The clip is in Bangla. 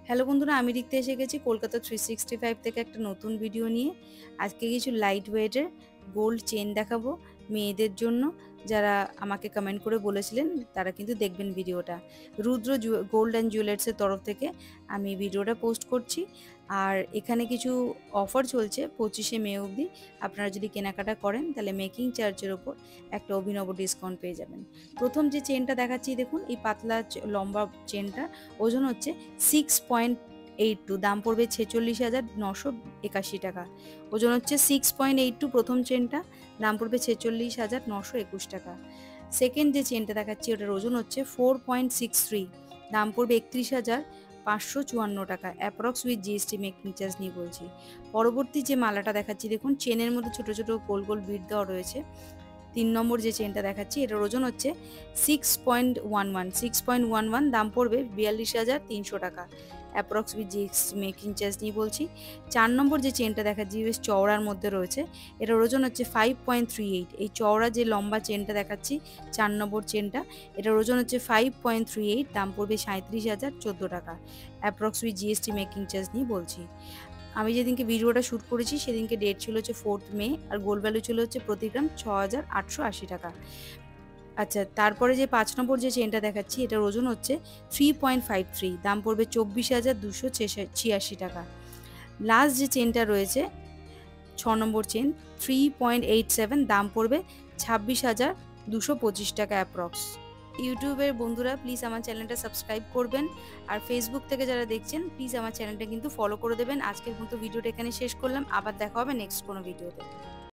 হ্যালো বন্ধুরা, আমি দেখতে এসে গেছি কলকাতা 365 থেকে একটা নতুন ভিডিও নিয়ে। আজকে কিছু লাইট ওয়েটের গোল্ড চেন দেখাবো মেয়েদের জন্য। যারা আমাকে কমেন্ট করে বলেছিলেন তারা কিন্তু দেখবেন ভিডিওটা। রুদ্র গোল্ড অ্যান্ড জুয়েলার্সের তরফ থেকে আমি ভিডিওটা পোস্ট করছি। আর এখানে কিছু অফার চলছে 25শে মে অবধি। আপনারা যদি কেনাকাটা করেন তাহলে মেকিং চার্জের ওপর একটা অভিনব ডিসকাউন্ট পেয়ে যাবেন। প্রথম যে চেনটা দেখাচ্ছি দেখুন, এই পাতলা লম্বা চেনটা ওজন হচ্ছে 6.82, দাম পড়বে 46,981 টাকা। ওজন হচ্ছে 6.82 প্রথম চেনটা, দাম পড়বে 46,921 টাকা। সেকেন্ড যে চেনটা দেখাচ্ছি ওটার ওজন হচ্ছে 4.63, দাম পড়বে 31,554 টাকা, approx with GST making charge নিয়ে বলছি। পরবর্তী যে মালাটা দেখাচ্ছি দেখুন, চেনের মধ্যে ছোট ছোট গোল গোল বিট দেওয়া রয়েছে। 3 নম্বর যে চেনটা দেখাচ্ছি এটার ওজন হচ্ছে 6.11, দাম পড়বে 42,300 টাকা, approx with GST making charge নিয়ে বলছি। 4 নম্বর যে চেনটা দেখাচ্ছি বেশ চওড়ার মধ্যে রয়েছে, এটার ওজন হচ্ছে 5.38। এই চওড়া যে লম্বা চেনটা দেখাচ্ছি 4 নম্বর চেনটা, এটার ওজন হচ্ছে 5.38, দাম পড়বে 37,014 টাকা, approx with GST making charge নিয়ে বলছি। আমি যেদিনকে ভিডিওটা শ্যুট করেছি সেদিনকে ডেট ছিল হচ্ছে 4 মে, আর গোল্ড ভ্যালু ছিল হচ্ছে প্রতি গ্রাম 6,880 টাকা। আচ্ছা, তারপরে যে 5 নম্বর যে চেনটা দেখাচ্ছি এটার ওজন হচ্ছে 3.53, দাম পড়বে 24,286 টাকা। লাস্ট যে চেনটা রয়েছে 6 নম্বর চেন 3.87, দাম পড়বে 26,225 টাকা অ্যাপ্রক্স। ইউটিউবের বন্ধুরা প্লিজ আমার চ্যানেলটা সাবস্ক্রাইব করবেন, আর ফেসবুক থেকে যারা দেখছেন প্লিজ আমার চ্যানেলটা কিন্তু ফলো করে দেবেন। আজকের মতো ভিডিওটা এখানে শেষ করলাম, আবার দেখা হবে নেক্সট কোনো ভিডিওতে।